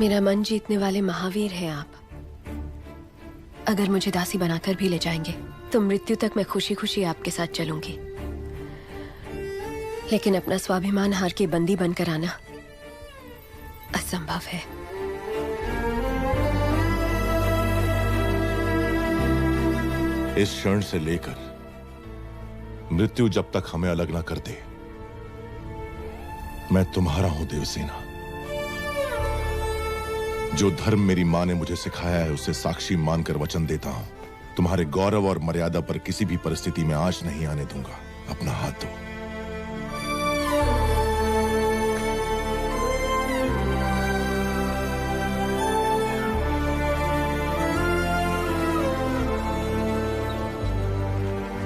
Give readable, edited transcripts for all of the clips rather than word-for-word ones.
मेरा मन जीतने वाले महावीर हैं आप। अगर मुझे दासी बनाकर भी ले जाएंगे तो मृत्यु तक मैं खुशी खुशी आपके साथ चलूंगी, लेकिन अपना स्वाभिमान हार के बंदी बनकर आना असंभव है। इस क्षण से लेकर मृत्यु जब तक हमें अलग ना कर दे, मैं तुम्हारा हूं देवसेना। जो धर्म मेरी मां ने मुझे सिखाया है उसे साक्षी मानकर वचन देता हूं, तुम्हारे गौरव और मर्यादा पर किसी भी परिस्थिति में आंच नहीं आने दूंगा। अपना हाथ दो।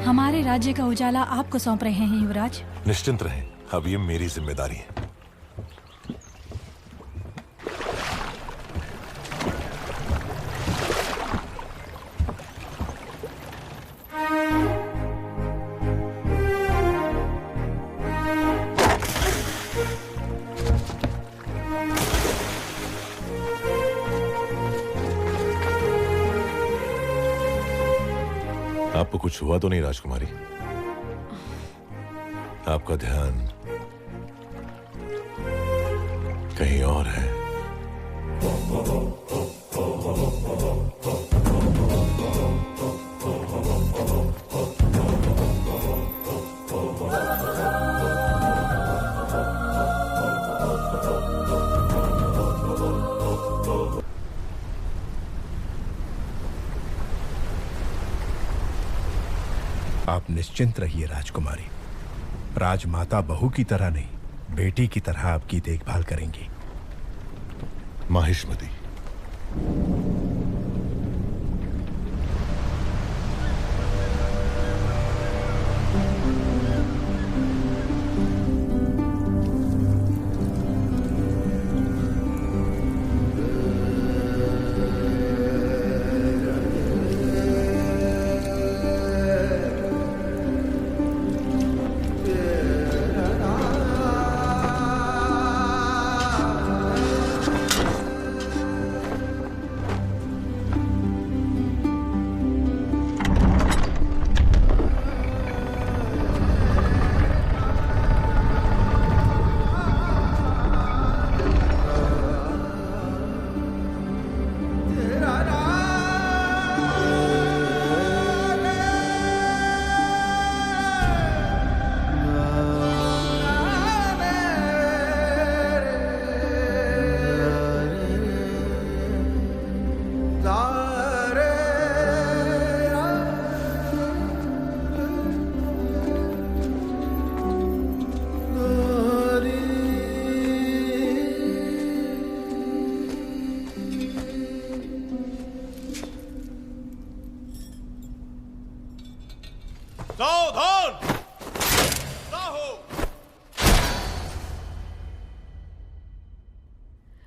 हमारे राज्य का उजाला आपको सौंप रहे हैं युवराज। निश्चिंत रहें, अब ये मेरी जिम्मेदारी है। आपको कुछ हुआ तो नहीं राजकुमारी? आपका ध्यान कहीं और है। आप निश्चिंत रहिए राजकुमारी। राजमाता बहू की तरह नहीं, बेटी की तरह आपकी देखभाल करेंगी। माहिष्मती,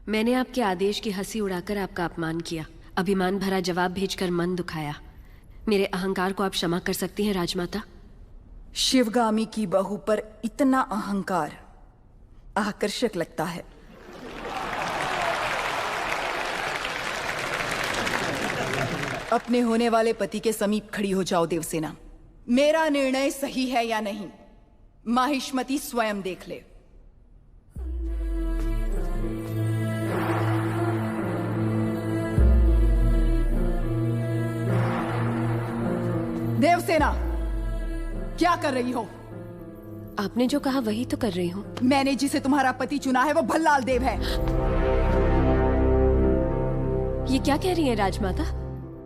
मैंने आपके आदेश की हंसी उड़ाकर आपका अपमान किया, अभिमान भरा जवाब भेजकर मन दुखाया। मेरे अहंकार को आप क्षमा कर सकती हैं राजमाता? शिवगामी की बहू पर इतना अहंकार आकर्षक लगता है। अपने होने वाले पति के समीप खड़ी हो जाओ देवसेना। मेरा निर्णय सही है या नहीं, माहिष्मती स्वयं देख ले। देवसेना, क्या कर रही हो? आपने जो कहा वही तो कर रही हूँ। मैंने जिसे तुम्हारा पति चुना है वो भल्लाल देव है। ये क्या कह रही है राजमाता?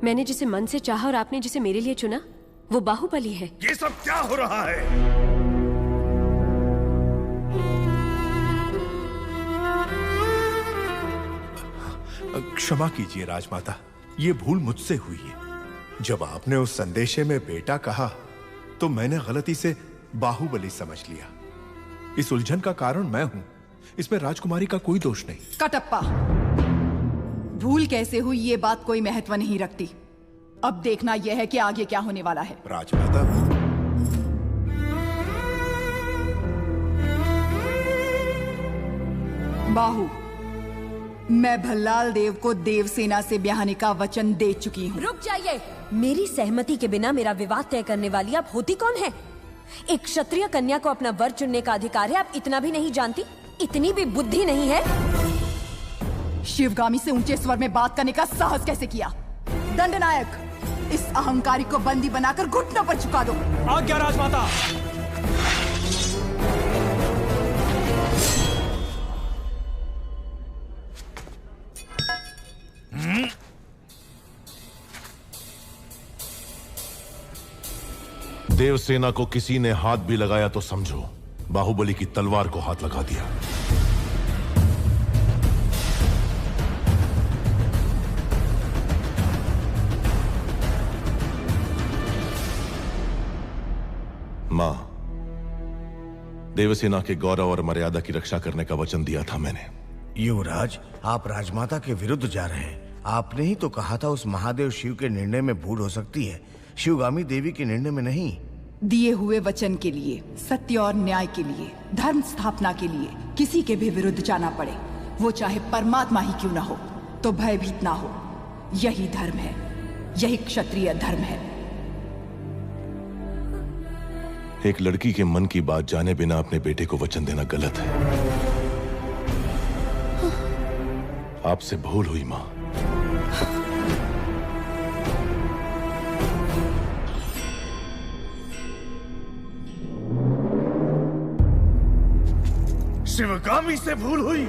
मैंने जिसे मन से चाहा और आपने जिसे मेरे लिए चुना वो बाहुबली है। ये सब क्या हो रहा है? क्षमा कीजिए राजमाता, ये भूल मुझसे हुई है। जब आपने उस संदेशे में बेटा कहा तो मैंने गलती से बाहुबली समझ लिया। इस उलझन का कारण मैं हूं, इसमें राजकुमारी का कोई दोष नहीं। कटप्पा, भूल कैसे हुई ये बात कोई महत्व नहीं रखती। अब देखना यह है कि आगे क्या होने वाला है। राजमाता, बाहु, मैं भल्लाल देव को देवसेना से ब्याहने का वचन दे चुकी हूँ। रुक जाइए। मेरी सहमति के बिना मेरा विवाह तय करने वाली आप होती कौन है? एक क्षत्रिय कन्या को अपना वर चुनने का अधिकार है, आप इतना भी नहीं जानती? इतनी भी बुद्धि नहीं है? शिवगामी से ऊंचे स्वर में बात करने का साहस कैसे किया? दंडनायक, इस अहंकारी को बंदी बनाकर घुटनों पर झुका दो। आज्ञा राजमाता। देवसेना को किसी ने हाथ भी लगाया तो समझो बाहुबली की तलवार को हाथ लगा दिया। मां, देवसेना के गौरव और मर्यादा की रक्षा करने का वचन दिया था मैंने। युवराज, आप राजमाता के विरुद्ध जा रहे हैं। आपने ही तो कहा था उस महादेव शिव के निर्णय में भूल हो सकती है, शिवगामी देवी के निर्णय में नहीं। दिए हुए वचन के लिए, सत्य और न्याय के लिए, धर्म स्थापना के लिए किसी के भी विरुद्ध जाना पड़े, वो चाहे परमात्मा ही क्यों ना हो, तो भयभीत ना हो। यही धर्म है, यही क्षत्रिय धर्म है। एक लड़की के मन की बात जाने बिना अपने बेटे को वचन देना गलत है। आपसे भूल हुई मां। शिवगामी से भूल हुई?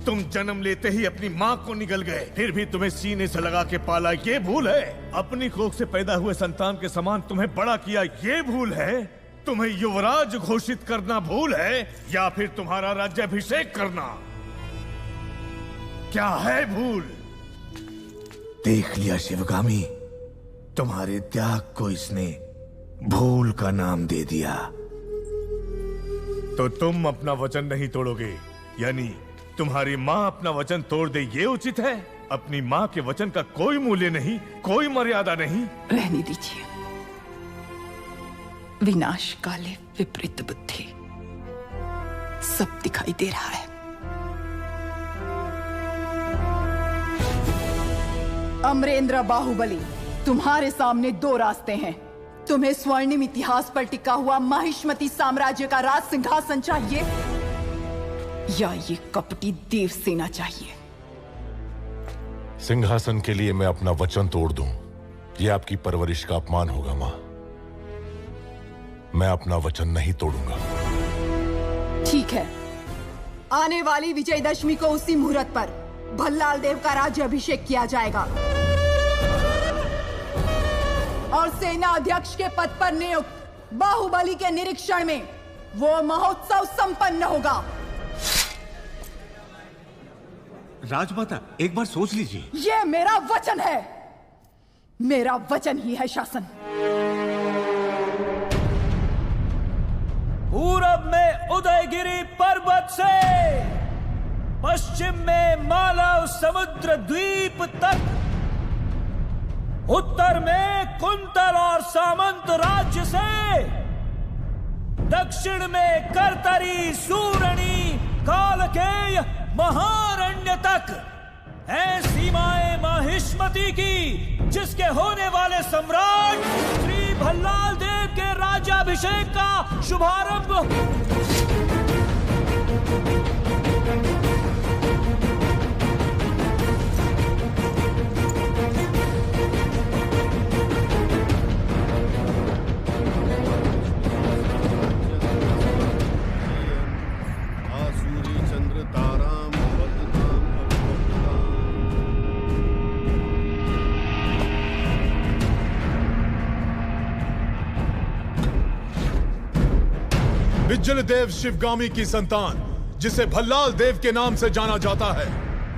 तुम जन्म लेते ही अपनी माँ को निगल गए, फिर भी तुम्हें सीने से लगा के पाला, ये भूल है? अपनी कोख से पैदा हुए संतान के समान तुम्हें बड़ा किया, ये भूल है? तुम्हें युवराज घोषित करना भूल है, या फिर तुम्हारा राज्याभिषेक करना? क्या है भूल? देख लिया शिवगामी, तुम्हारे त्याग को इसने भूल का नाम दे दिया। तो तुम अपना वचन नहीं तोड़ोगे, यानी तुम्हारी माँ अपना वचन तोड़ दे, ये उचित है? अपनी माँ के वचन का कोई मूल्य नहीं, कोई मर्यादा नहीं। रहने दीजिए। विनाश काले विपरीत बुद्धि, सब दिखाई दे रहा है। अमरेंद्र बाहुबली, तुम्हारे सामने दो रास्ते हैं। तुम्हें स्वर्णिम इतिहास पर टिका हुआ माहिष्मती साम्राज्य का राज सिंहासन चाहिए, या ये कपटी देवसेना चाहिए? सिंहासन के लिए मैं अपना वचन तोड़ दूं, यह आपकी परवरिश का अपमान होगा मां। मैं अपना वचन नहीं तोड़ूंगा। ठीक है, आने वाली विजयदशमी को उसी मुहूर्त पर भल्लाल देव का राज्य अभिषेक किया जाएगा और सेना अध्यक्ष के पद पर नियुक्त बाहुबली के निरीक्षण में वो महोत्सव संपन्न होगा। राजमाता, एक बार सोच लीजिए। ये मेरा वचन है, मेरा वचन ही है शासन। पूरब में उदयगिरी पर्वत से पश्चिम में मालव समुद्र द्वीप तक, उत्तर में कुंतल और सामंत राज्य से, दक्षिण में करतरी, सूरणी, कालकेय, महारण्य तक है सीमाएं माहिष्मती की, जिसके होने वाले सम्राट श्री भल्लाल देव के राज्याभिषेक का शुभारंभ। विज्जल देव शिवगामी की संतान, जिसे भल्लाल देव के नाम से जाना जाता है,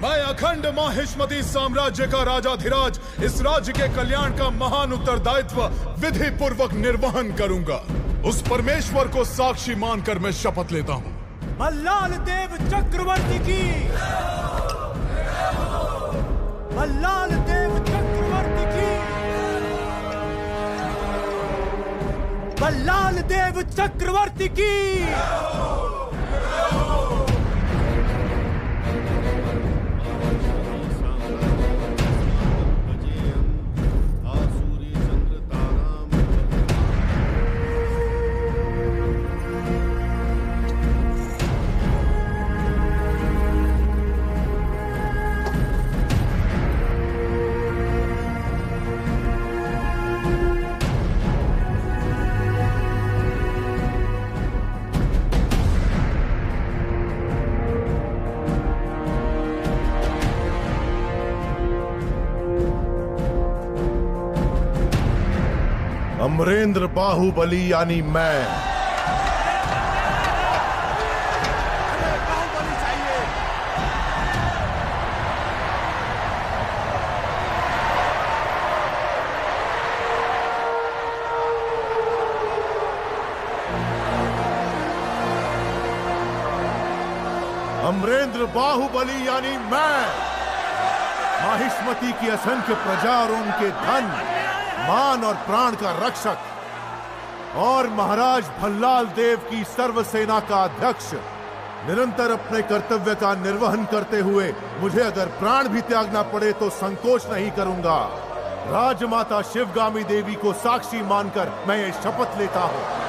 मैं अखंड माहिष्मती साम्राज्य का राजाधिराज इस राज्य के कल्याण का महान उत्तरदायित्व विधि पूर्वक निर्वहन करूंगा। उस परमेश्वर को साक्षी मानकर मैं शपथ लेता हूँ। भल्लाल देव चक्रवर्ती की, भल्लाल देव चक्रवर्ती की, भल्लाल देव चक्रवर्ती की। अमरेंद्र बाहुबली यानी मैं अमरेंद्र बाहुबली यानी मैं माहिष्मति की असंख्य प्रजा और उनके धन, मान और प्राण का रक्षक और महाराज भल्लाल देव की सर्वसेना का अध्यक्ष, निरंतर अपने कर्तव्य का निर्वहन करते हुए मुझे अगर प्राण भी त्यागना पड़े तो संकोच नहीं करूंगा। राजमाता शिवगामी देवी को साक्षी मानकर मैं ये शपथ लेता हूं।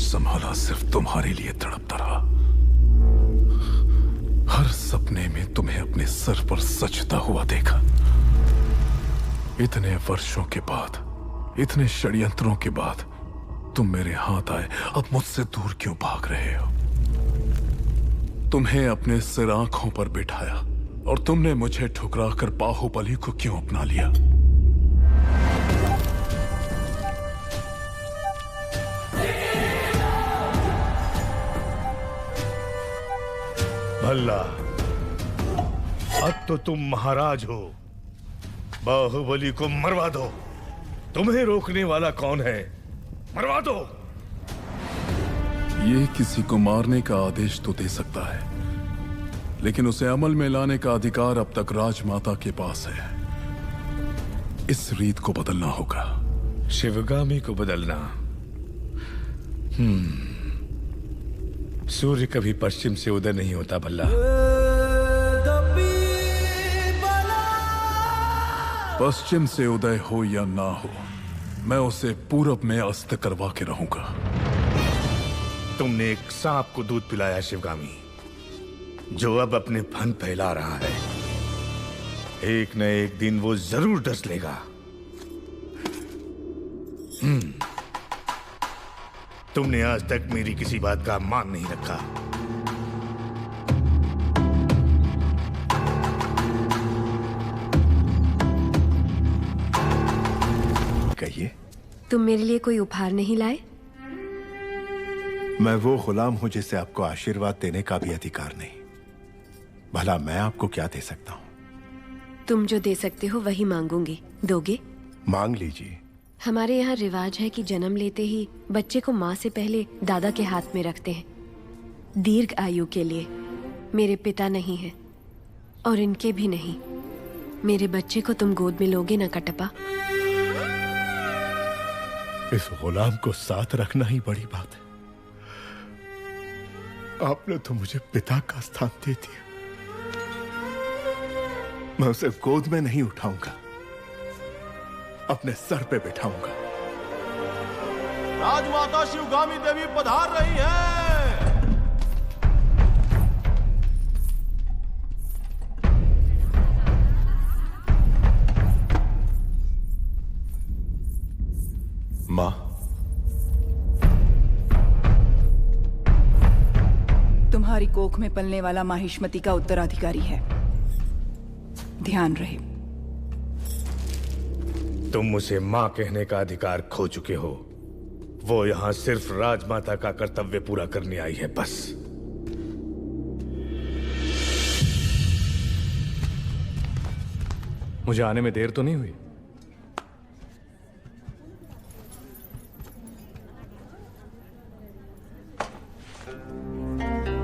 संभाला सिर्फ तुम्हारे लिए तड़पता रहा। हर सपने में तुम्हें अपने सर पर सजता हुआ देखा। इतने वर्षों के बाद, इतने षड्यंत्रों के बाद तुम मेरे हाथ आए, अब मुझसे दूर क्यों भाग रहे हो? तुम्हें अपने सिर आंखों पर बिठाया और तुमने मुझे ठुकराकर बाहुबली को क्यों अपना लिया? भल्ला, अब तो तुम महाराज हो। बाहुबली को मरवा दो। तुम्हें रोकने वाला कौन है? मरवा दो। ये किसी को मारने का आदेश तो दे सकता है, लेकिन उसे अमल में लाने का अधिकार अब तक राजमाता के पास है। इस रीत को बदलना होगा। शिवगामी को बदलना? सूर्य कभी पश्चिम से उदय नहीं होता भल्ला। पश्चिम से उदय हो या ना हो, मैं उसे पूरब में अस्त करवा के रहूंगा। तुमने एक सांप को दूध पिलाया शिवगामी, जो अब अपने फन फैला रहा है। एक न एक दिन वो जरूर डस लेगा। तुमने आज तक मेरी किसी बात का मान नहीं रखा। कहिए। तुम मेरे लिए कोई उपहार नहीं लाए? मैं वो गुलाम हूं जिसे आपको आशीर्वाद देने का भी अधिकार नहीं। भला मैं आपको क्या दे सकता हूं? तुम जो दे सकते हो वही मांगूंगी। दोगे? मांग लीजिए। हमारे यहाँ रिवाज है कि जन्म लेते ही बच्चे को माँ से पहले दादा के हाथ में रखते हैं, दीर्घ आयु के लिए। मेरे पिता नहीं है और इनके भी नहीं। मेरे बच्चे को तुम गोद में लोगे ना कटप्पा? इस गुलाम को साथ रखना ही बड़ी बात है। आपने तो मुझे पिता का स्थान दे दिया। मैं उसे गोद में नहीं उठाऊंगा, अपने सर पे बिठाऊंगा। राजमाता शिवगामी देवी पधार रही है। मां, तुम्हारी कोख में पलने वाला माहिष्मति का उत्तराधिकारी है, ध्यान रहे। तुम उसे मां कहने का अधिकार खो चुके हो। वो यहां सिर्फ राजमाता का कर्तव्य पूरा करने आई है, बस। मुझे आने में देर तो नहीं हुई?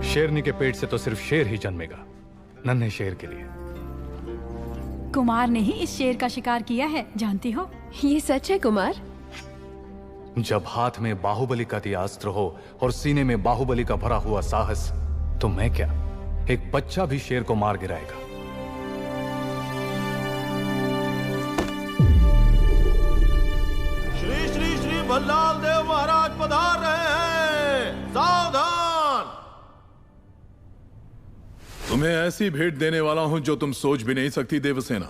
शेरनी के पेट से तो सिर्फ शेर ही जन्मेगा, नन्हे शेर के लिए। कुमार ने ही इस शेर का शिकार किया है, जानती हो? ये सच है कुमार? जब हाथ में बाहुबली का दिया अस्त्र हो और सीने में बाहुबली का भरा हुआ साहस, तो मैं क्या, एक बच्चा भी शेर को मार गिराएगा। श्री श्री श्री भल्लाल देव महाराज पधार रहे हैं, सावधान। तुम्हें ऐसी भेंट देने वाला हूं जो तुम सोच भी नहीं सकती देवसेना।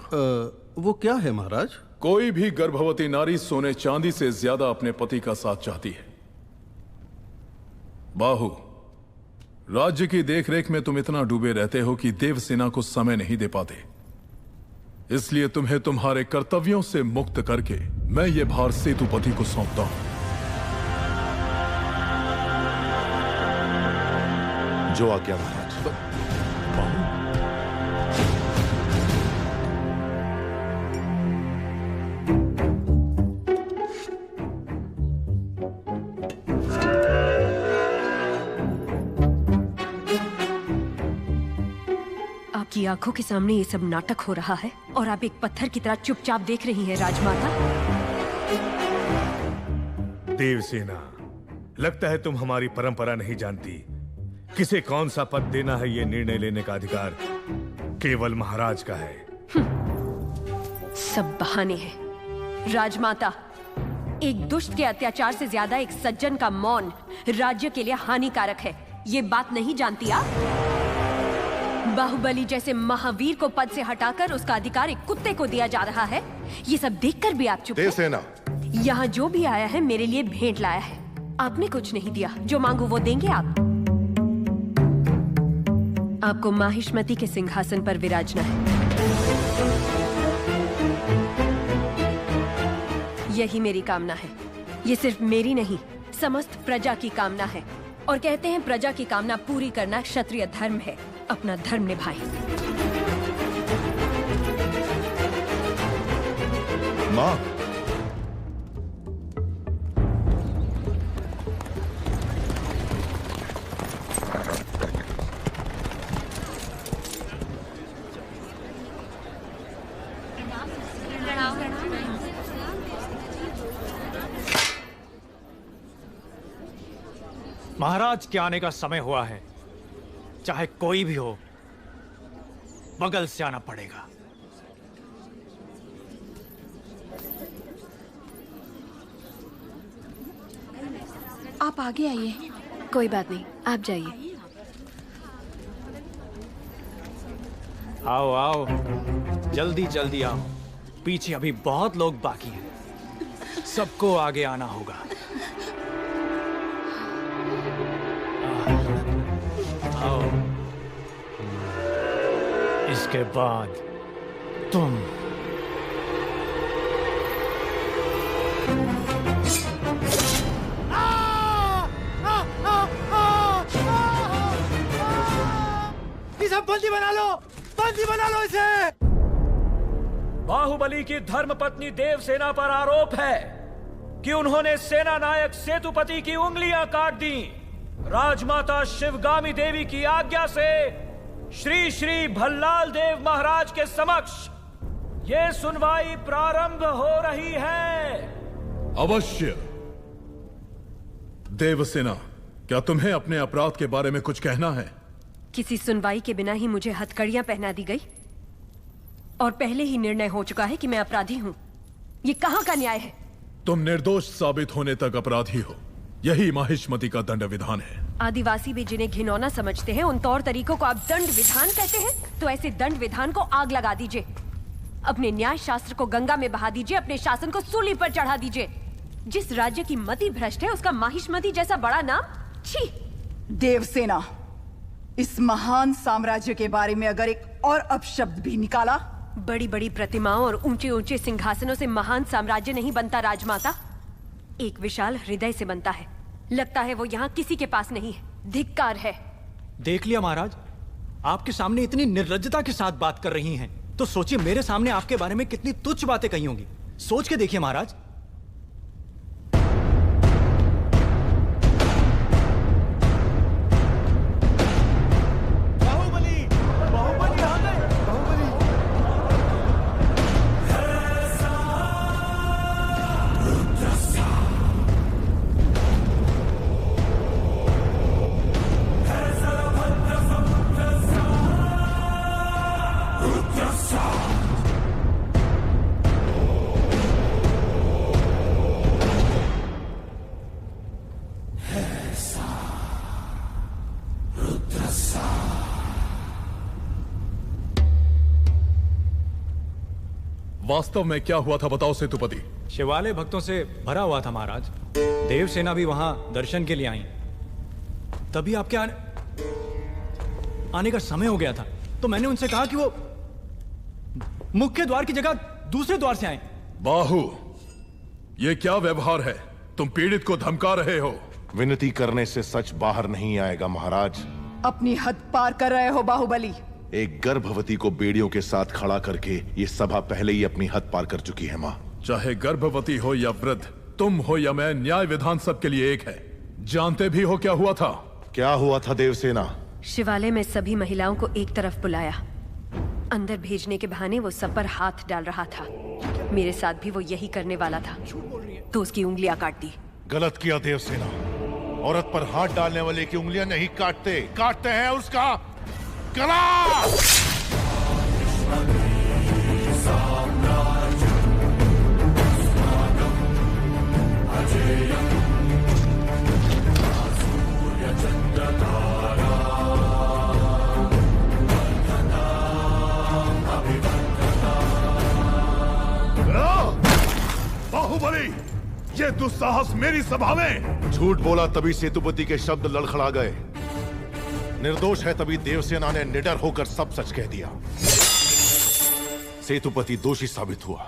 वो क्या है महाराज? कोई भी गर्भवती नारी सोने चांदी से ज्यादा अपने पति का साथ चाहती है। बाहु, राज्य की देखरेख में तुम इतना डूबे रहते हो कि देवसेना को समय नहीं दे पाते। इसलिए तुम्हें तुम्हारे कर्तव्यों से मुक्त करके मैं ये भार सेतुपति को सौंपता हूं। जो आज्ञा महाराज। आपकी आंखों के सामने ये सब नाटक हो रहा है और आप एक पत्थर की तरह चुपचाप देख रही हैं राजमाता। देवसेना, लगता है तुम हमारी परंपरा नहीं जानती। किसे कौन सा पद देना है, ये निर्णय लेने का अधिकार केवल महाराज का है। सब बहाने हैं। राजमाता, एक दुष्ट के अत्याचार से ज्यादा एक सज्जन का मौन राज्य के लिए हानिकारक है। ये बात नहीं जानती आप? बाहुबली जैसे महावीर को पद से हटाकर उसका अधिकार एक कुत्ते को दिया जा रहा है। ये सब देखकर भी आप चुप हैं। देवसेना, यहाँ जो भी आया है मेरे लिए भेंट लाया है। आपने कुछ नहीं दिया, जो मांगू वो देंगे आप। आपको माहिष्मति के सिंहासन पर विराजना है। यही मेरी कामना है। ये सिर्फ मेरी नहीं, समस्त प्रजा की कामना है। और कहते हैं प्रजा की कामना पूरी करना क्षत्रिय धर्म है। अपना धर्म निभाएं। मां, महाराज के आने का समय हुआ है। चाहे कोई भी हो, बगल से आना पड़ेगा। आप आगे आइए। कोई बात नहीं, आप जाइए। आओ आओ, जल्दी जल्दी आओ। पीछे अभी बहुत लोग बाकी हैं। सबको आगे आना होगा। आओ, इसके बाद तुम। इसे बंदी बना लो, बंदी बना लो इसे। बाहुबली की धर्मपत्नी देवसेना पर आरोप है कि उन्होंने सेना नायक सेतुपति की उंगलियां काट दी। राजमाता शिवगामी देवी की आज्ञा से श्री श्री भल्लाल देव महाराज के समक्ष ये सुनवाई प्रारंभ हो रही है। अवश्य। देवसेना, क्या तुम्हें अपने अपराध के बारे में कुछ कहना है? किसी सुनवाई के बिना ही मुझे हथकड़ियां पहना दी गई और पहले ही निर्णय हो चुका है कि मैं अपराधी हूं। ये कहाँ का न्याय है? तुम निर्दोष साबित होने तक अपराधी हो, यही माहिष्मति का दंड विधान है। आदिवासी भी जिन्हें घिनौना समझते हैं उन तौर तरीकों को आप दंड विधान कहते हैं? तो ऐसे दंड विधान को आग लगा दीजिए, अपने न्याय शास्त्र को गंगा में बहा दीजिए, अपने शासन को सूली पर चढ़ा दीजिए। जिस राज्य की मति भ्रष्ट है उसका माहिष्मति जैसा बड़ा नाम, छी! देवसेना, इस महान साम्राज्य के बारे में अगर एक और अपशब्द भी निकाला, बड़ी बड़ी प्रतिमाओं और ऊंचे ऊंचे सिंहासनों से महान साम्राज्य नहीं बनता राजमाता, एक विशाल हृदय से बनता है। लगता है वो यहाँ किसी के पास नहीं है। धिक्कार है। देख लिया महाराज, आपके सामने इतनी निर्लज्जता के साथ बात कर रही हैं, तो सोचिए मेरे सामने आपके बारे में कितनी तुच्छ बातें कही होंगी। सोच के देखिए महाराज। वास्तव में क्या हुआ था बताओ सेतुपति। शिवालय भक्तों से भरा हुआ था महाराज। देवसेना भी वहां दर्शन के लिए आई। तभी आपके आने का समय हो गया था, तो मैंने उनसे कहा कि वो मुख्य द्वार की जगह दूसरे द्वार से आए। बाहु, ये क्या व्यवहार है? तुम पीड़ित को धमका रहे हो। विनती करने से सच बाहर नहीं आएगा महाराज। अपनी हद पार कर रहे हो बाहुबली। एक गर्भवती को बेड़ियों के साथ खड़ा करके ये सभा पहले ही अपनी हद पार कर चुकी है माँ। चाहे गर्भवती हो या वृद्ध, तुम हो या मैं, न्याय विधान सबके लिए एक है। जानते भी हो क्या हुआ था? क्या हुआ था देवसेना? शिवालय में सभी महिलाओं को एक तरफ बुलाया, अंदर भेजने के बहाने वो सब पर हाथ डाल रहा था। मेरे साथ भी वो यही करने वाला था, तो उसकी उंगलियां काट दी। गलत किया देवसेना। औरत पर हाथ डालने वाले की उंगलियां नहीं काटते, काटते हैं उसका गला। बाहुबली, ये दुस्साहस मेरी सभा में। झूठ बोला तभी सेतुपति के शब्द लड़खड़ा गए। निर्दोष है तभी देवसेना ने निडर होकर सब सच कह दिया। सेतुपति दोषी साबित हुआ,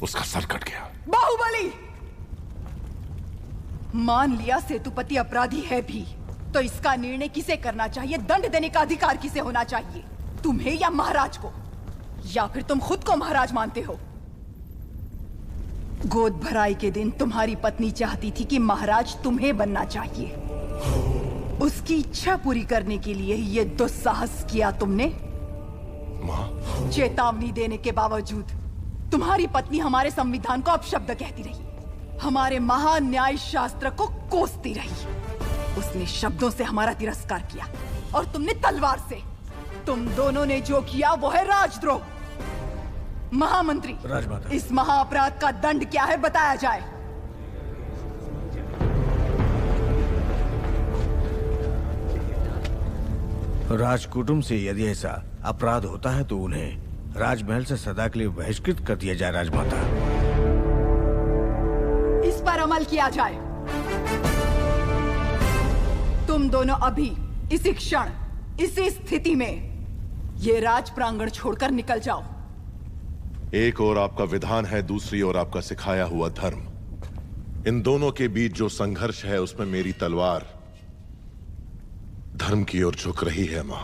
उसका सर कट गया। बाहुबली, मान लिया सेतुपति अपराधी है भी, तो इसका निर्णय किसे करना चाहिए, दंड देने का अधिकार किसे होना चाहिए, तुम्हें या महाराज को? या फिर तुम खुद को महाराज मानते हो? गोद भराई के दिन तुम्हारी पत्नी चाहती थी कि महाराज तुम्हें बनना चाहिए। उसकी इच्छा पूरी करने के लिए ये दुस्साहस किया तुमने। माँ, चेतावनी देने के बावजूद तुम्हारी पत्नी हमारे संविधान को अपशब्द कहती रही, हमारे महान न्याय शास्त्र को कोसती रही। उसने शब्दों से हमारा तिरस्कार किया और तुमने तलवार से। तुम दोनों ने जो किया वो है राजद्रोह। महामंत्री, इस महाअपराध का दंड क्या है बताया जाए। राजकुटुंब से यदि ऐसा अपराध होता है तो उन्हें राजमहल से सदा के लिए बहिष्कृत कर दिया जाए राजमाता। इस पर अमल किया जाए। तुम दोनों अभी इसी क्षण इसी स्थिति में ये राज प्रांगण छोड़कर निकल जाओ। एक और आपका विधान है, दूसरी ओर आपका सिखाया हुआ धर्म। इन दोनों के बीच जो संघर्ष है उसमें मेरी तलवार धर्म की ओर झुक रही है। मां,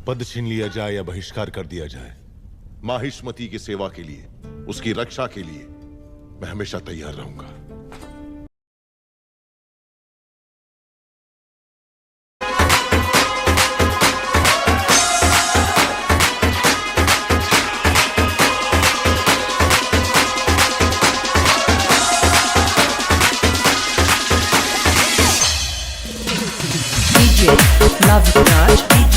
पद छीन लिया जाए या बहिष्कार कर दिया जाए, माहिष्मति की सेवा के लिए, उसकी रक्षा के लिए मैं हमेशा तैयार रहूंगा। Love Raj.